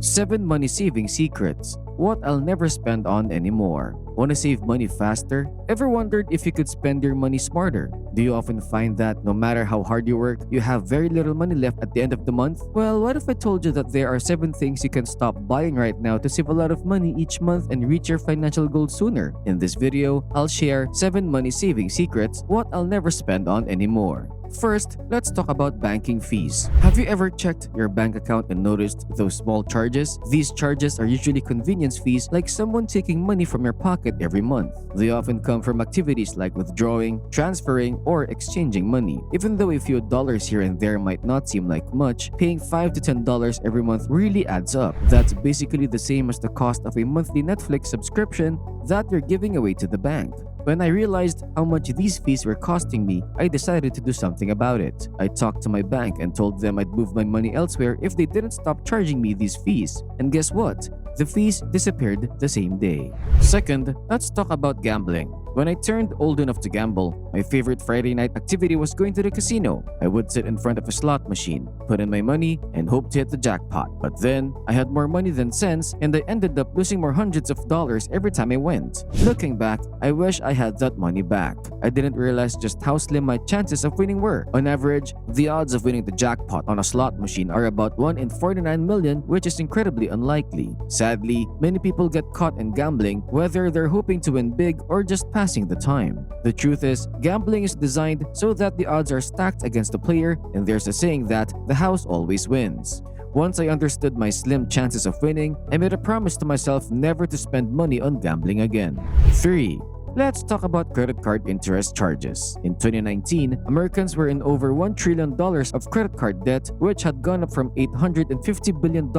7 money saving secrets. What I'll never spend on anymore. Want to save money faster? Ever wondered if you could spend your money smarter? Do you often find that no matter how hard you work, you have very little money left at the end of the month? Well, what if I told you that there are 7 things you can stop buying right now to save a lot of money each month and reach your financial goals sooner? In this video, I'll share 7 money saving secrets, what I'll never spend on anymore. First, let's talk about banking fees. Have you ever checked your bank account and noticed those small charges? These charges are usually convenience fees, like someone taking money from your pocket every month. They often come from activities like withdrawing, transferring, or exchanging money. Even though a few dollars here and there might not seem like much, paying $5 to $10 every month really adds up. That's basically the same as the cost of a monthly Netflix subscription that you're giving away to the bank. When I realized how much these fees were costing me, I decided to do something about it. I talked to my bank and told them I'd move my money elsewhere if they didn't stop charging me these fees. And guess what? The fees disappeared the same day. Second, let's talk about gambling. When I turned old enough to gamble, my favorite Friday night activity was going to the casino. I would sit in front of a slot machine, put in my money, and hope to hit the jackpot. But then, I had more money than sense, and I ended up losing more hundreds of dollars every time I went. Looking back, I wish I had that money back. I didn't realize just how slim my chances of winning were. On average, the odds of winning the jackpot on a slot machine are about 1 in 49 million, which is incredibly unlikely. Sadly, many people get caught in gambling, whether they're hoping to win big or just passing the time. The truth is, gambling is designed so that the odds are stacked against the player, and there's a saying that the house always wins. Once I understood my slim chances of winning, I made a promise to myself never to spend money on gambling again. 3. Let's talk about credit card interest charges. In 2019, Americans were in over $1 trillion of credit card debt, which had gone up from $850 billion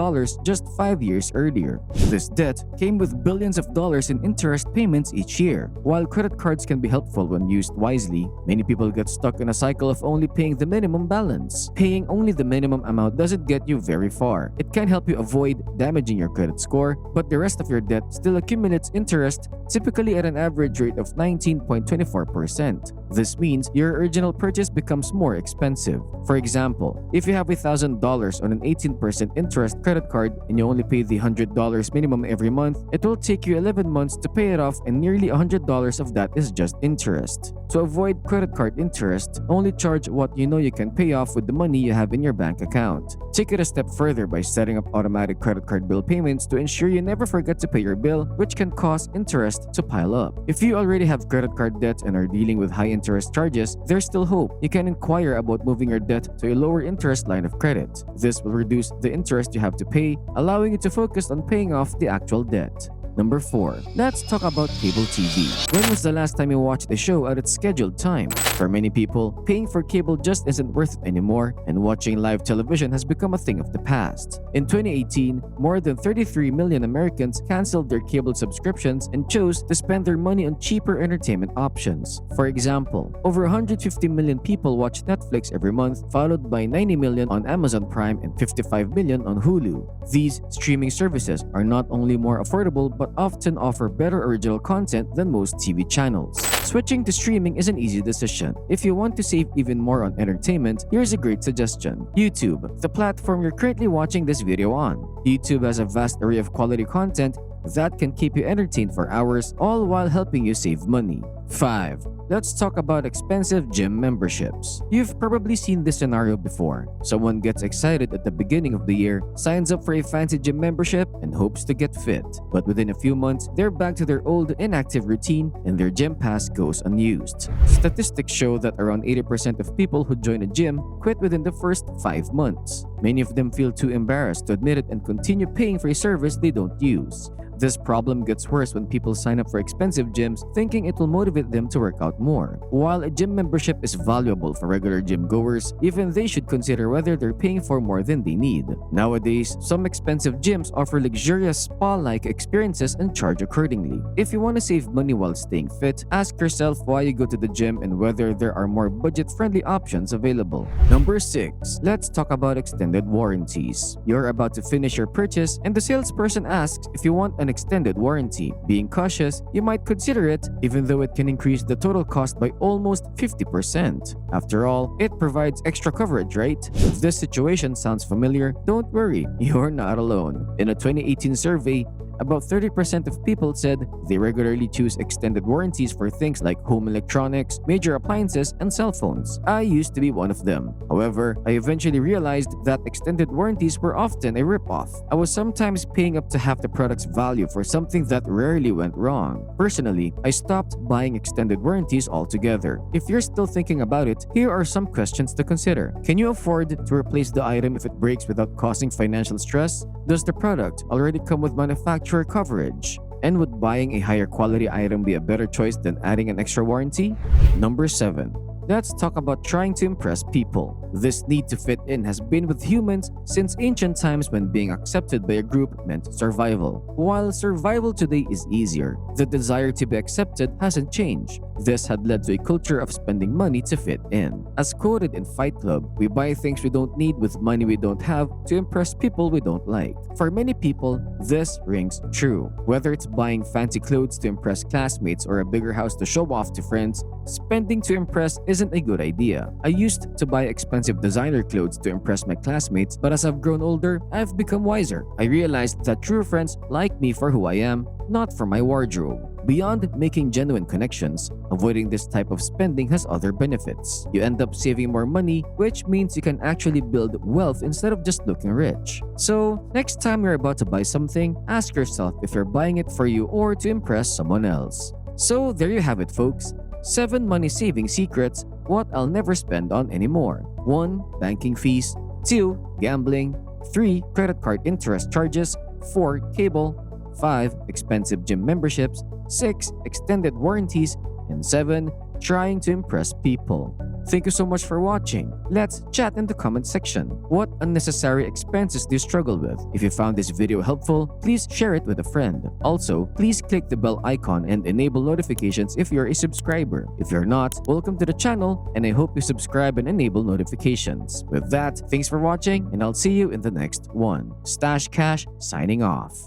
just 5 years earlier. This debt came with billions of dollars in interest payments each year. While credit cards can be helpful when used wisely, many people get stuck in a cycle of only paying the minimum balance. Paying only the minimum amount doesn't get you very far. It can help you avoid damaging your credit score, but the rest of your debt still accumulates interest, typically at an average rate of 19.24%. This means your original purchase becomes more expensive. For example, if you have $1,000 on an 18% interest credit card and you only pay the $100 minimum every month, it will take you 11 months to pay it off, and nearly $100 of that is just interest. To avoid credit card interest, only charge what you know you can pay off with the money you have in your bank account. Take it a step further by setting up automatic credit card bill payments to ensure you never forget to pay your bill, which can cause interest to pile up. If you already have credit card debt and are dealing with high interest charges, there's still hope. You can inquire about moving your debt to a lower interest line of credit. This will reduce the interest you have to pay, allowing you to focus on paying off the actual debt. Number 4. Let's talk about cable TV. When was the last time you watched a show at its scheduled time? For many people, paying for cable just isn't worth it anymore, and watching live television has become a thing of the past. In 2018, more than 33 million Americans canceled their cable subscriptions and chose to spend their money on cheaper entertainment options. For example, over 150 million people watch Netflix every month, followed by 90 million on Amazon Prime and 55 million on Hulu. These streaming services are not only more affordable but often offer better original content than most TV channels. Switching to streaming is an easy decision. If you want to save even more on entertainment, here's a great suggestion. YouTube, the platform you're currently watching this video on. YouTube has a vast array of quality content that can keep you entertained for hours, all while helping you save money. 5. Let's talk about expensive gym memberships. You've probably seen this scenario before. Someone gets excited at the beginning of the year, signs up for a fancy gym membership, and hopes to get fit. But within a few months, they're back to their old inactive routine and their gym pass goes unused. Statistics show that around 80% of people who join a gym quit within the first 5 months. Many of them feel too embarrassed to admit it and continue paying for a service they don't use. This problem gets worse when people sign up for expensive gyms thinking it will motivate them to work out more. While a gym membership is valuable for regular gym goers, even they should consider whether they're paying for more than they need. Nowadays, some expensive gyms offer luxurious spa-like experiences and charge accordingly. If you want to save money while staying fit, ask yourself why you go to the gym and whether there are more budget-friendly options available. Number 6. Let's talk about extended warranties. You're about to finish your purchase and the salesperson asks if you want an extended warranty. Being cautious, you might consider it, even though it can can increase the total cost by almost 50%. After all, it provides extra coverage, right? If this situation sounds familiar, don't worry, you're not alone. In a 2018 survey, about 30% of people said they regularly choose extended warranties for things like home electronics, major appliances, and cell phones. I used to be one of them. However, I eventually realized that extended warranties were often a ripoff. I was sometimes paying up to half the product's value for something that rarely went wrong. Personally, I stopped buying extended warranties altogether. If you're still thinking about it, here are some questions to consider. Can you afford to replace the item if it breaks without causing financial stress? Does the product already come with manufacturer coverage? And would buying a higher quality item be a better choice than adding an extra warranty? Number 7. Let's talk about trying to impress people. This need to fit in has been with humans since ancient times when being accepted by a group meant survival. While survival today is easier, the desire to be accepted hasn't changed. This had led to a culture of spending money to fit in. As quoted in Fight Club, we buy things we don't need with money we don't have to impress people we don't like. For many people, this rings true. Whether it's buying fancy clothes to impress classmates or a bigger house to show off to friends, spending to impress isn't a good idea. I used to buy expensive designer clothes to impress my classmates, but as I've grown older, I've become wiser. I realized that true friends like me for who I am, not for my wardrobe. Beyond making genuine connections, avoiding this type of spending has other benefits. You end up saving more money, which means you can actually build wealth instead of just looking rich. So, next time you're about to buy something, ask yourself if you're buying it for you or to impress someone else. So, there you have it, folks. 7 money-saving secrets, what I'll never spend on anymore. 1. Banking fees. 2. Gambling. 3. Credit card interest charges. 4. Cable. 5. Expensive gym memberships. 6. Extended warranties. And 7. Trying to impress people. Thank you so much for watching. Let's chat in the comment section. What unnecessary expenses do you struggle with? If you found this video helpful, please share it with a friend. Also, please click the bell icon and enable notifications if you're a subscriber. If you're not, welcome to the channel and I hope you subscribe and enable notifications. With that, thanks for watching and I'll see you in the next one. Stash Cash signing off.